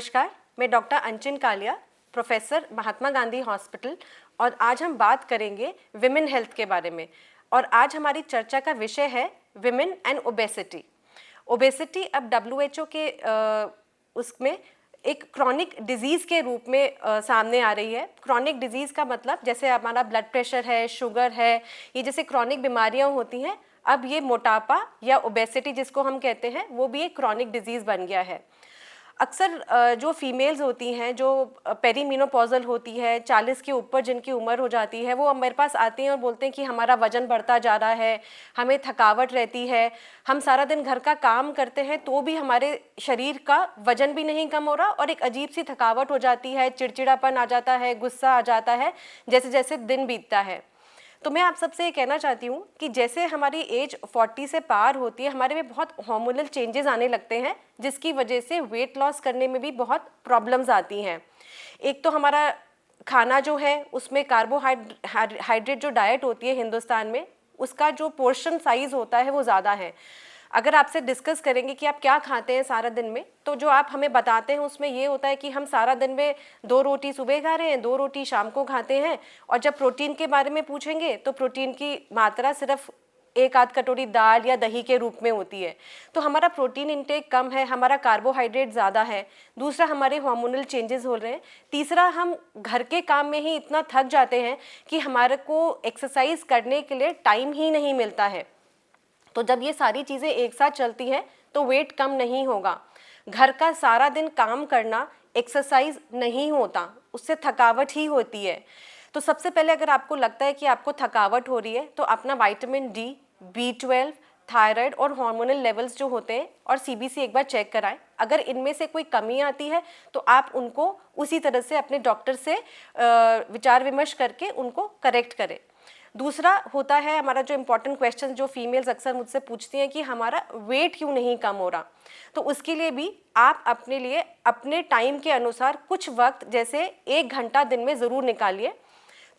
नमस्कार, मैं डॉक्टर अंचन Kaliya, professor Mahatma Gandhi hospital, और आज हम बात करेंगे विमेन हेल्थ के बारे में। और आज हमारी चर्चा का विषय है विमेन एंड ओबेसिटी। ओबेसिटी अब WHO के उसमें एक क्रॉनिक डिजीज़ के रूप में सामने आ रही है। क्रॉनिक डिजीज़ का मतलब जैसे हमारा ब्लड प्रेशर है, शुगर है, ये जैसे क्रॉनिक बीमारियां होती हैं, अब ये मोटापा या ओबेसिटी जिसको हम कहते हैं वो भी एक क्रॉनिक डिजीज़ बन गया है। अक्सर जो फीमेल्स होती हैं, जो पेरीमेनोपॉजल होती है, 40 के ऊपर जिनकी उम्र हो जाती है, वो मेरे पास आती हैं और बोलते हैं कि हमारा वज़न बढ़ता जा रहा है, हमें थकावट रहती है, हम सारा दिन घर का काम करते हैं तो भी हमारे शरीर का वज़न भी नहीं कम हो रहा और एक अजीब सी थकावट हो जाती है, चिड़चिड़ापन आ जाता है, गुस्सा आ जाता है जैसे जैसे दिन बीतता है। तो मैं आप सबसे ये कहना चाहती हूँ कि जैसे हमारी एज 40 से पार होती है, हमारे में बहुत हार्मोनल चेंजेस आने लगते हैं, जिसकी वजह से वेट लॉस करने में भी बहुत प्रॉब्लम्स आती हैं। एक तो हमारा खाना जो है उसमें कार्बोहाइड्रेट जो डाइट होती है हिंदुस्तान में, उसका जो पोर्शन साइज़ होता है वो ज़्यादा है। अगर आपसे डिस्कस करेंगे कि आप क्या खाते हैं सारा दिन में, तो जो आप हमें बताते हैं उसमें ये होता है कि हम सारा दिन में 2 रोटी सुबह खा रहे हैं, 2 रोटी शाम को खाते हैं, और जब प्रोटीन के बारे में पूछेंगे तो प्रोटीन की मात्रा सिर्फ 1 आध कटोरी दाल या दही के रूप में होती है। तो हमारा प्रोटीन इंटेक कम है, हमारा कार्बोहाइड्रेट ज़्यादा है। दूसरा, हमारे हार्मोनल चेंजेस हो रहे हैं। तीसरा, हम घर के काम में ही इतना थक जाते हैं कि हमारे को एक्सरसाइज करने के लिए टाइम ही नहीं मिलता है। तो जब ये सारी चीज़ें एक साथ चलती हैं तो वेट कम नहीं होगा। घर का सारा दिन काम करना एक्सरसाइज नहीं होता, उससे थकावट ही होती है। तो सबसे पहले अगर आपको लगता है कि आपको थकावट हो रही है तो अपना विटामिन डी, B12, थायराइड और हार्मोनल लेवल्स जो होते हैं और CBC एक बार चेक कराएं। अगर इनमें से कोई कमी आती है तो आप उनको उसी तरह से अपने डॉक्टर से विचार विमर्श करके उनको करेक्ट करें। दूसरा होता है हमारा जो इम्पोर्टेंट क्वेश्चन जो फीमेल्स अक्सर मुझसे पूछती हैं कि हमारा वेट क्यों नहीं कम हो रहा। तो उसके लिए भी आप अपने लिए अपने टाइम के अनुसार कुछ वक्त, जैसे 1 घंटा दिन में ज़रूर निकालिए।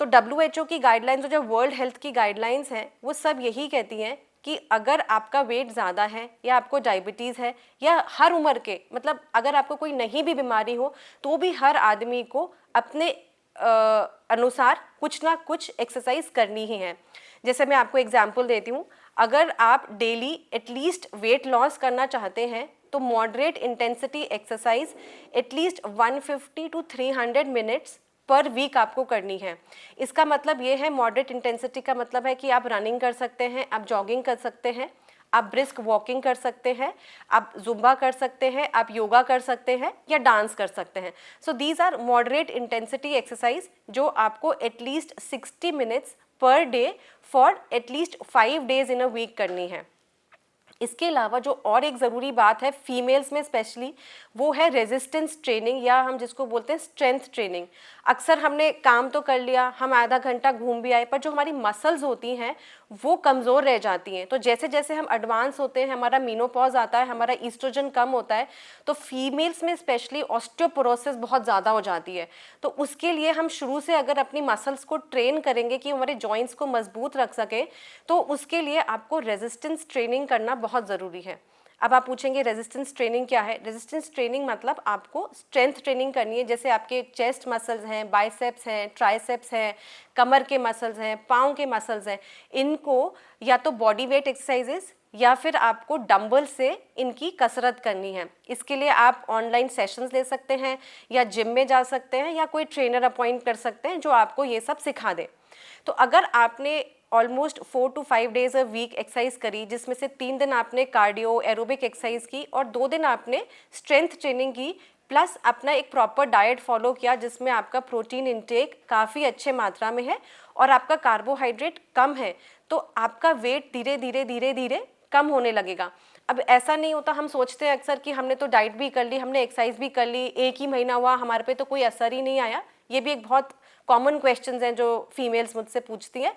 तो WHO की गाइडलाइंस और जो वर्ल्ड हेल्थ की गाइडलाइंस हैं वो सब यही कहती हैं कि अगर आपका वेट ज़्यादा है या आपको डायबिटीज़ है या हर उम्र के, मतलब अगर आपको कोई नहीं भी बीमारी हो तो भी हर आदमी को अपने अनुसार कुछ ना कुछ एक्सरसाइज करनी ही है। जैसे मैं आपको एग्जांपल देती हूँ, अगर आप डेली एटलीस्ट वेट लॉस करना चाहते हैं तो moderate intensity exercise at least 150 to 300 minutes per week आपको करनी है। इसका मतलब ये है, मॉडरेट इंटेंसिटी का मतलब है कि आप रनिंग कर सकते हैं, आप जॉगिंग कर सकते हैं, आप ब्रिस्क वॉकिंग कर सकते हैं, आप जुम्बा कर सकते हैं, आप योगा कर सकते हैं या डांस कर सकते हैं। So these are moderate intensity exercise जो आपको at least 60 minutes per day for at least 5 days in a week करनी है। इसके अलावा जो और एक ज़रूरी बात है फीमेल्स में स्पेशली, वो है रेजिस्टेंस ट्रेनिंग, या हम जिसको बोलते हैं स्ट्रेंथ ट्रेनिंग। अक्सर हमने काम तो कर लिया, हम आधा घंटा घूम भी आए, पर जो हमारी मसल्स होती हैं वो कमज़ोर रह जाती हैं। तो जैसे जैसे हम एडवांस होते हैं, हमारा मीनोपॉज आता है, हमारा ईस्ट्रोजन कम होता है, तो फीमेल्स में स्पेशली ऑस्टियोपोरोसिस बहुत ज़्यादा हो जाती है। तो उसके लिए हम शुरू से अगर अपनी मसल्स को ट्रेन करेंगे कि हमारे जॉइंट्स को मजबूत रख सके, तो उसके लिए आपको रेजिस्टेंस ट्रेनिंग करना बहुत ज़रूरी है। अब आप पूछेंगे रेजिस्टेंस ट्रेनिंग क्या है। रेजिस्टेंस ट्रेनिंग मतलब आपको स्ट्रेंथ ट्रेनिंग करनी है। जैसे आपके चेस्ट मसल्स हैं, बाइसेप्स हैं, ट्राइसेप्स हैं, कमर के मसल्स हैं, पाँव के मसल्स हैं, इनको या तो बॉडी वेट एक्सरसाइजेस या फिर आपको डंबल से इनकी कसरत करनी है। इसके लिए आप ऑनलाइन सेशंस ले सकते हैं या जिम में जा सकते हैं या कोई ट्रेनर अपॉइंट कर सकते हैं जो आपको ये सब सिखा दे। तो अगर आपने almost 4 to 5 days a week exercise करी, जिसमें से 3 दिन आपने कार्डियो एरोबिक एक्सरसाइज की और 2 दिन आपने स्ट्रेंथ ट्रेनिंग की, प्लस अपना एक प्रॉपर डाइट फॉलो किया जिसमें आपका प्रोटीन इंटेक काफ़ी अच्छे मात्रा में है और आपका कार्बोहाइड्रेट कम है, तो आपका वेट धीरे धीरे धीरे धीरे कम होने लगेगा। अब ऐसा नहीं होता, हम सोचते हैं अक्सर कि हमने तो डाइट भी कर ली, हमने एक्सरसाइज भी कर ली, 1 ही महीना हुआ, हमारे पे तो कोई असर ही नहीं आया। ये भी एक बहुत कॉमन क्वेश्चंस हैं जो फीमेल्स मुझसे पूछती हैं।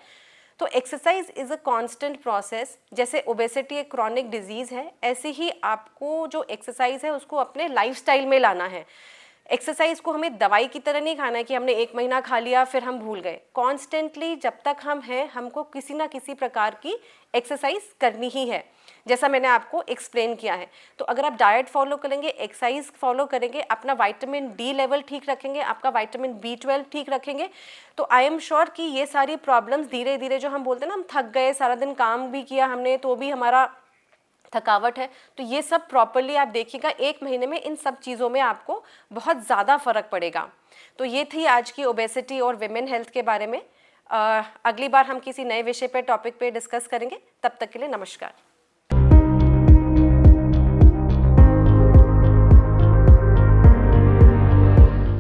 तो exercise is a constant process. जैसे ओबेसिटी एक क्रॉनिक डिजीज़ है, ऐसे ही आपको जो एक्सरसाइज है उसको अपने लाइफस्टाइल में लाना है। एक्सरसाइज को हमें दवाई की तरह नहीं खाना है कि हमने 1 महीना खा लिया फिर हम भूल गए। कॉन्स्टेंटली जब तक हम हैं हमको किसी ना किसी प्रकार की एक्सरसाइज करनी ही है, जैसा मैंने आपको एक्सप्लेन किया है। तो अगर आप डाइट फॉलो करेंगे, एक्सरसाइज फॉलो करेंगे, अपना विटामिन डी लेवल ठीक रखेंगे, आपका विटामिन B12 ठीक रखेंगे, तो आई एम श्योर कि ये सारी प्रॉब्लम्स धीरे धीरे, जो हम बोलते हैं ना हम थक गए, सारा दिन काम भी किया हमने तो भी हमारा थकावट है, तो ये सब प्रॉपरली आप देखिएगा 1 महीने में इन सब चीज़ों में आपको बहुत ज़्यादा फ़र्क पड़ेगा। तो ये थी आज की ओबेसिटी और विमेन हेल्थ के बारे में। अगली बार हम किसी नए विषय पे टॉपिक पे डिस्कस करेंगे। तब तक के लिए नमस्कार।